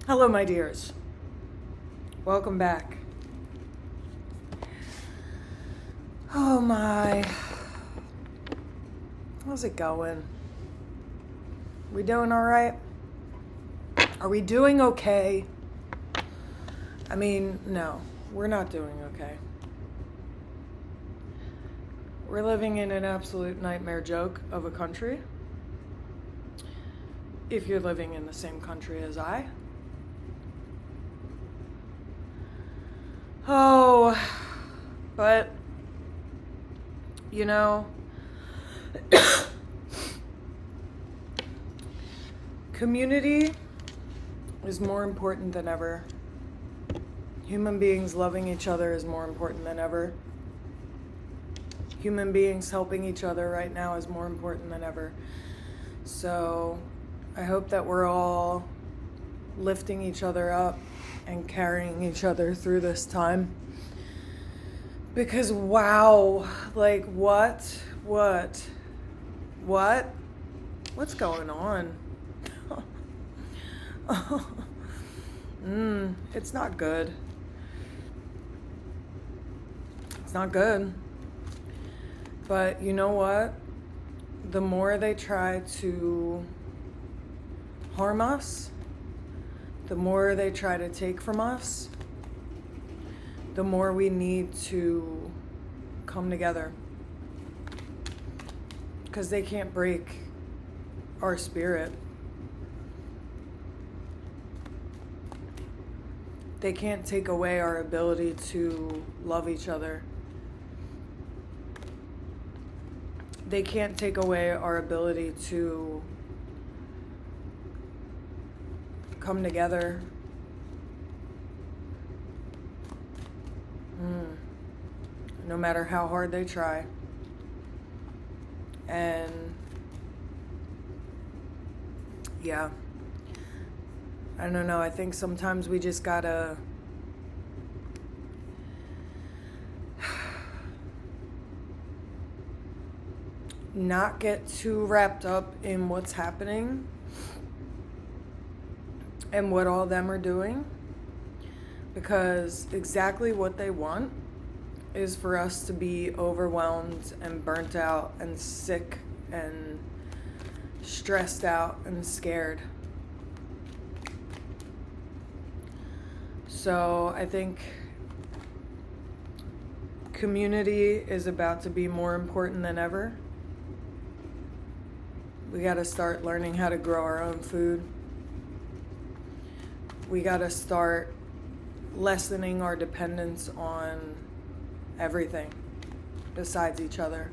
Hello, my dears. Welcome back. Oh my. How's it going? We doing all right? Are we doing okay? I mean, no, we're not doing okay. We're living in an absolute nightmare joke of a country. If you're living in the same country as I. Oh, but, you know, community is more important than ever. Human beings loving each other is more important than ever. Human beings helping each other right now is more important than ever. So I hope that we're all lifting each other up and carrying each other through this time. Because wow, like what's going on? It's not good. It's not good. But you know what? The more they try to harm us, the more they try to take from us, the more we need to come together. Because they can't break our spirit. They can't take away our ability to love each other. They can't take away our ability to come together. No matter how hard they try. And yeah, I don't know, I think sometimes we just gotta not get too wrapped up in what's happening and what all them are doing, because exactly what they want is for us to be overwhelmed and burnt out and sick and stressed out and scared. So I think community is about to be more important than ever. We got to start learning how to grow our own food. We got to start lessening our dependence on everything besides each other.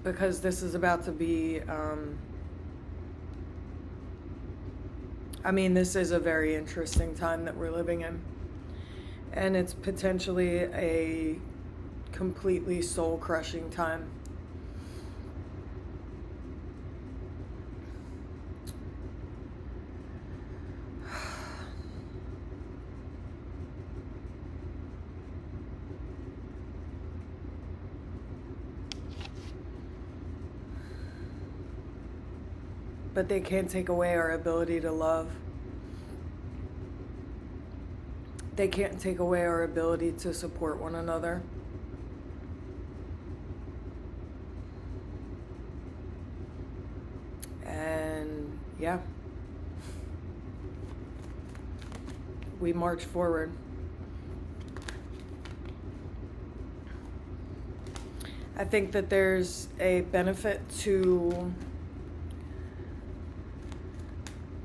Because this is about to be, this is a very interesting time that we're living in. And it's potentially a completely soul-crushing time. But they can't take away our ability to love. They can't take away our ability to support one another. And yeah, we march forward. I think that there's a benefit to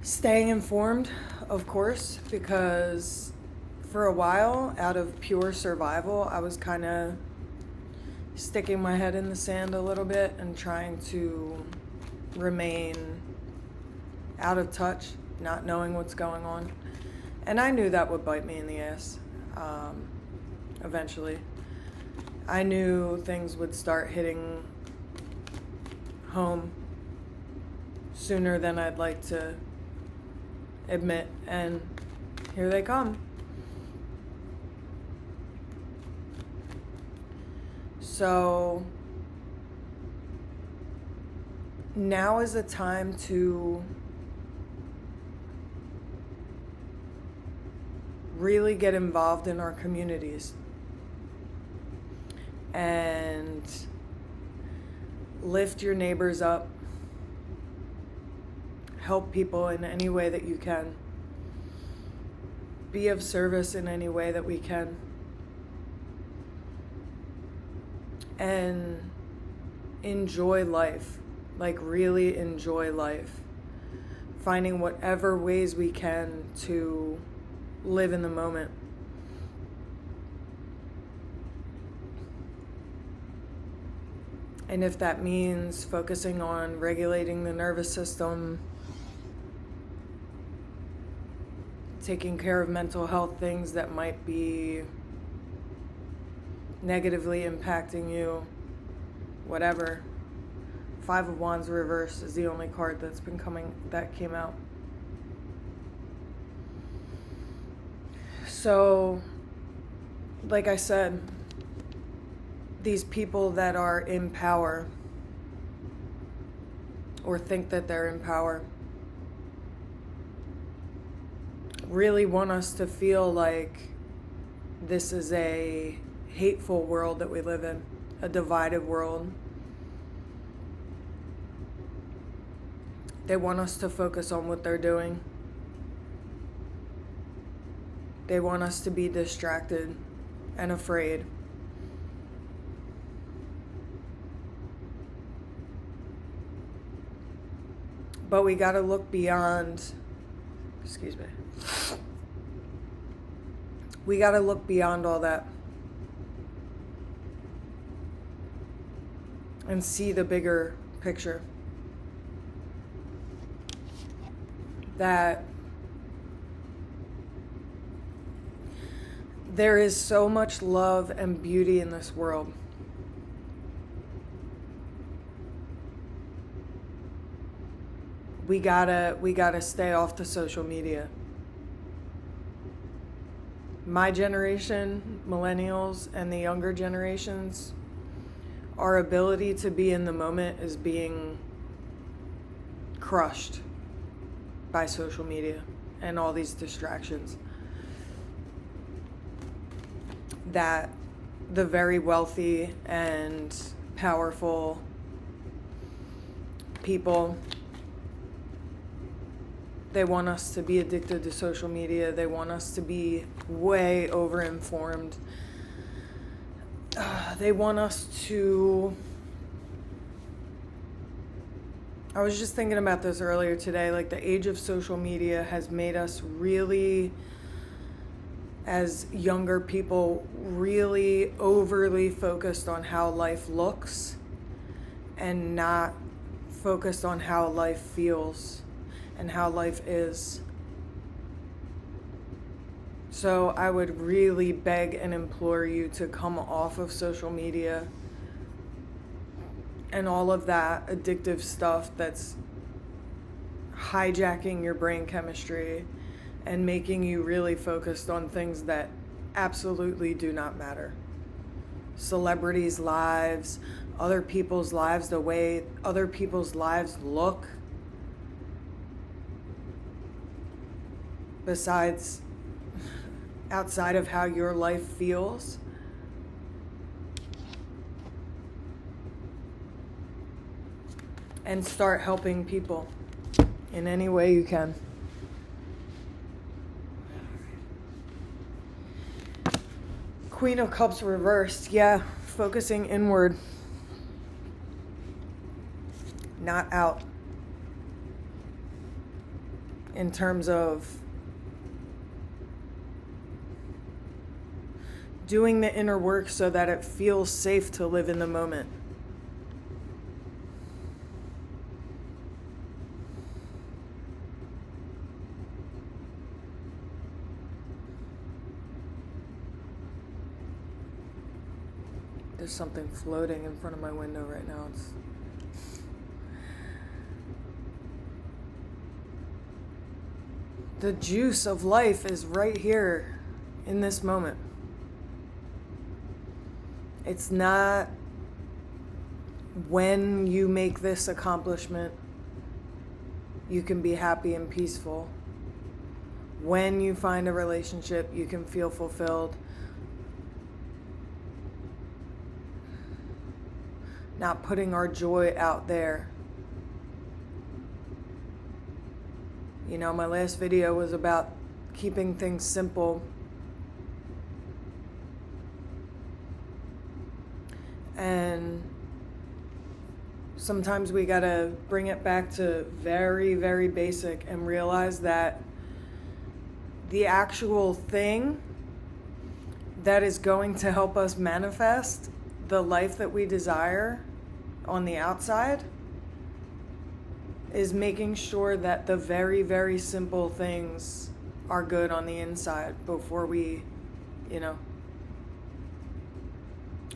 staying informed, of course, because for a while, out of pure survival, I was kind of sticking my head in the sand a little bit and trying to remain out of touch, not knowing what's going on. And I knew that would bite me in the ass eventually. I knew things would start hitting home sooner than I'd like to admit, and here they come. So now is a time to really get involved in our communities and lift your neighbors up, help people in any way that you can, be of service in any way that we can, and enjoy life, like really enjoy life, finding whatever ways we can to live in the moment. And if that means focusing on regulating the nervous system, taking care of mental health things that might be negatively impacting you, whatever. Five of Wands reverse is the only card that came out. So, like I said, these people that are in power or think that they're in power really want us to feel like this is a hateful world that we live in, a divided world. They want us to focus on what they're doing. They want us to be distracted and afraid. But we gotta look beyond, we gotta look beyond all that and see the bigger picture. That there is so much love and beauty in this world. We gotta stay off the social media. My generation, millennials, and the younger generations, our ability to be in the moment is being crushed by social media and all these distractions that the very wealthy and powerful people, they want us to be addicted to social media. They want us to be way over-informed. They want us to... I was just thinking about this earlier today. Like, the age of social media has made us really, as younger people, really overly focused on how life looks and not focused on how life feels and how life is. So I would really beg and implore you to come off of social media and all of that addictive stuff that's hijacking your brain chemistry and making you really focused on things that absolutely do not matter. Celebrities' lives, other people's lives, the way other people's lives look. Besides, outside of how your life feels. And start helping people in any way you can. Queen of Cups reversed. Yeah, focusing inward, not out. In terms of doing the inner work so that it feels safe to live in the moment. There's something floating in front of my window right now. The juice of life is right here in this moment. It's not when you make this accomplishment, you can be happy and peaceful. when you find a relationship, you can feel fulfilled. Not putting our joy out there. You know, my last video was about keeping things simple. And sometimes we gotta bring it back to very, very basic and realize that the actual thing that is going to help us manifest the life that we desire on the outside is making sure that the very, very simple things are good on the inside before we, you know.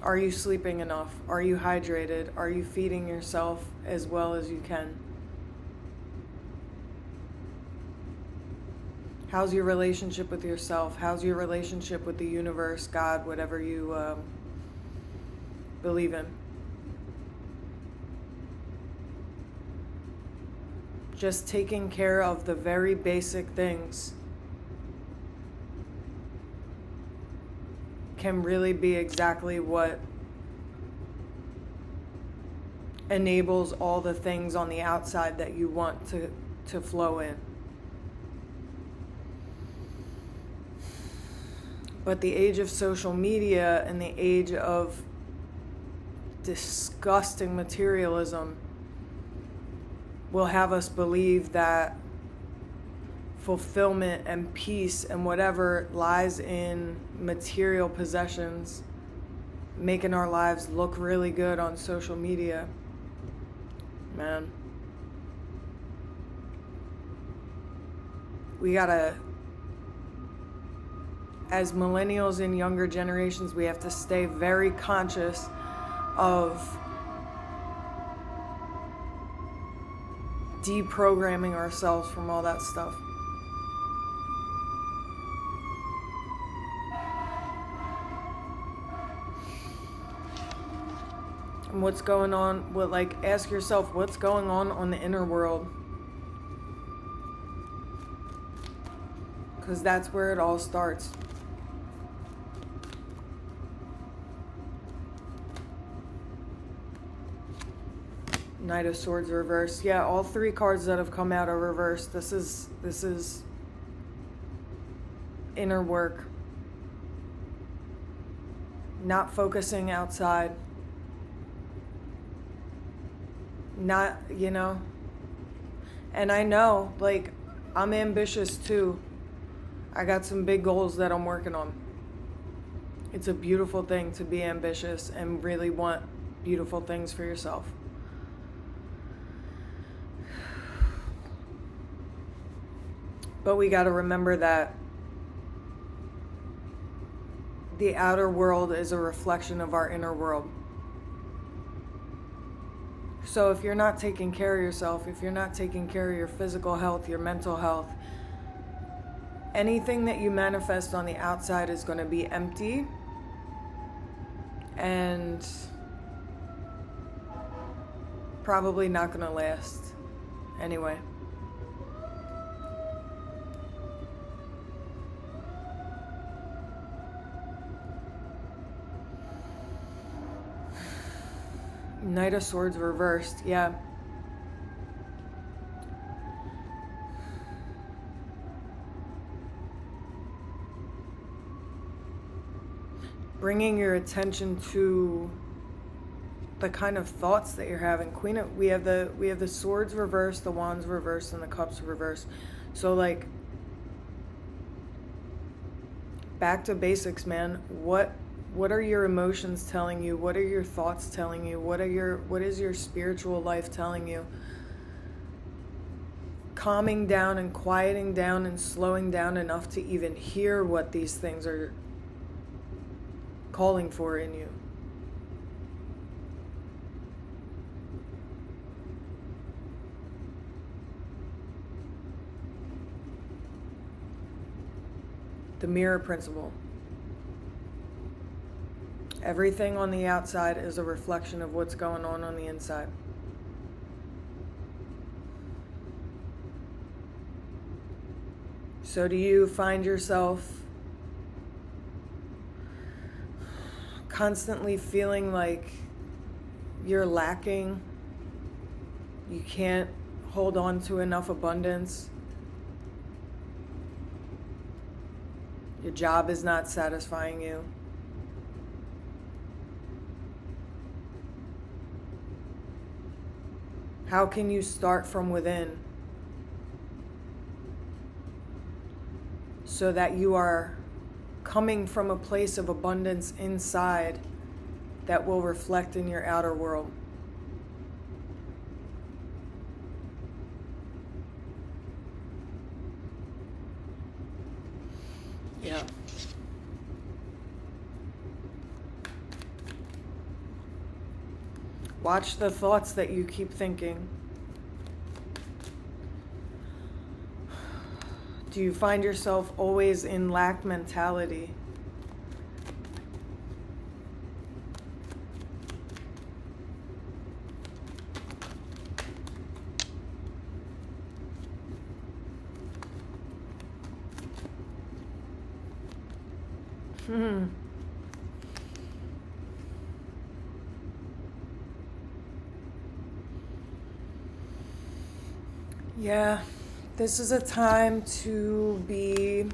Are you sleeping enough? Are you hydrated? Are you feeding yourself as well as you can? How's your relationship with yourself? How's your relationship with the universe, God, whatever you believe in? Just taking care of the very basic things can really be exactly what enables all the things on the outside that you want to flow in. But the age of social media and the age of disgusting materialism will have us believe that fulfillment and peace and whatever lies in material possessions, making our lives look really good on social media. Man, we gotta, as millennials and younger generations, we have to stay very conscious of deprogramming ourselves from all that stuff. And what's going on, ask yourself, what's going on the inner world? Because that's where it all starts. Knight of Swords reversed. Yeah, all three cards that have come out are reversed. This is inner work. Not focusing outside. Not, you know. And I know, I'm ambitious too. I got some big goals that I'm working on. It's a beautiful thing to be ambitious and really want beautiful things for yourself. But we got to remember that the outer world is a reflection of our inner world. So if you're not taking care of yourself, if you're not taking care of your physical health, your mental health, anything that you manifest on the outside is going to be empty and probably not going to last anyway. Knight of Swords reversed, yeah. Bringing your attention to the kind of thoughts that you're having. We have the swords reversed, the wands reversed, and the cups reversed. So back to basics, man. What are your emotions telling you? What are your thoughts telling you? What is your spiritual life telling you? Calming down and quieting down and slowing down enough to even hear what these things are calling for in you. The mirror principle. Everything on the outside is a reflection of what's going on the inside. So do you find yourself constantly feeling like you're lacking? You can't hold on to enough abundance? Your job is not satisfying you? How can you start from within so that you are coming from a place of abundance inside that will reflect in your outer world? Yeah. Watch the thoughts that you keep thinking. Do you find yourself always in lack mentality? Yeah, this is a time to be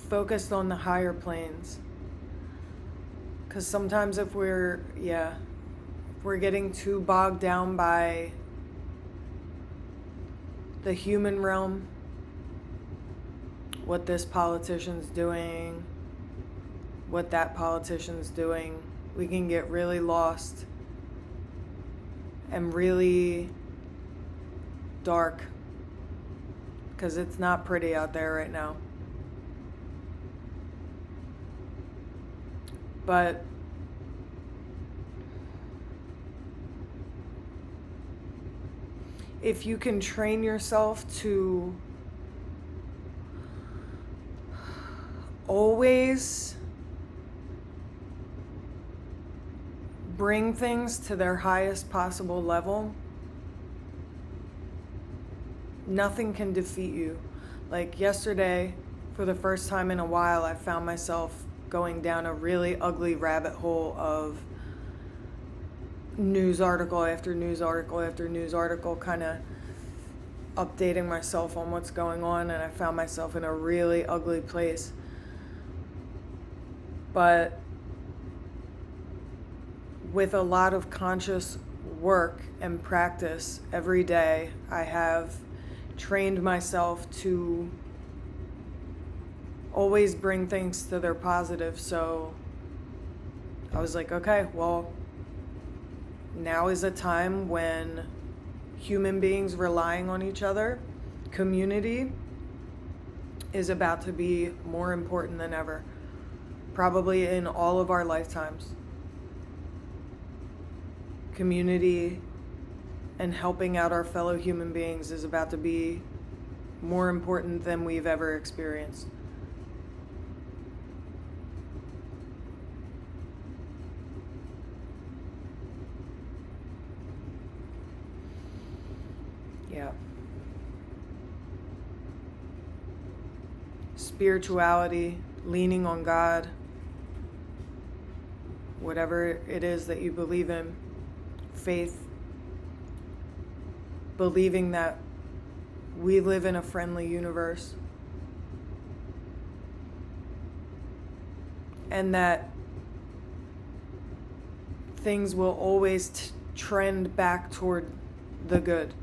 focused on the higher planes. Because sometimes if we're getting too bogged down by the human realm, what this politician's doing, what that politician's doing, we can get really lost and really dark, because it's not pretty out there right now. But if you can train yourself to always bring things to their highest possible level, nothing can defeat you. Like yesterday, for the first time in a while, I found myself going down a really ugly rabbit hole of news article after news article after news article, kind of updating myself on what's going on, and I found myself in a really ugly place. But with a lot of conscious work and practice every day, I have trained myself to always bring things to their positive. So I was like, okay, well, now is a time when human beings relying on each other, community, is about to be more important than ever, probably in all of our lifetimes. Community and helping out our fellow human beings is about to be more important than we've ever experienced. Yeah. Spirituality, leaning on God, whatever it is that you believe in, faith, believing that we live in a friendly universe and that things will always trend back toward the good.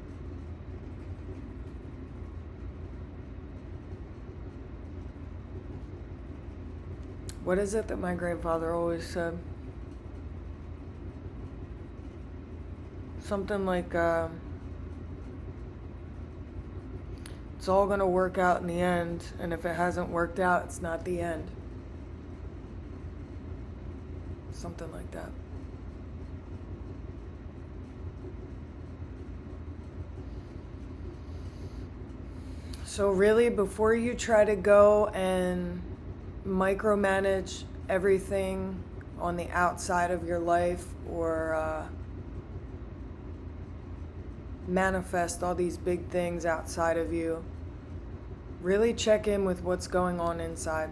What is it that my grandfather always said? Something like, it's all going to work out in the end, and if it hasn't worked out, it's not the end. Something like that. So really, before you try to go and micromanage everything on the outside of your life, or manifest all these big things outside of you. Really check in with what's going on inside.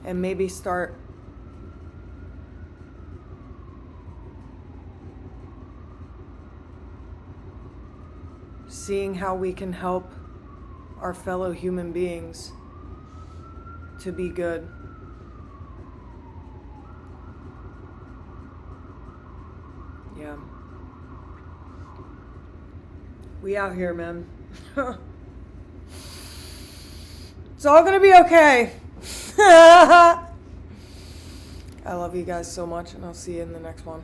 And maybe start seeing how we can help our fellow human beings to be good. Yeah. We out here, man. It's all gonna be okay. I love you guys so much, and I'll see you in the next one.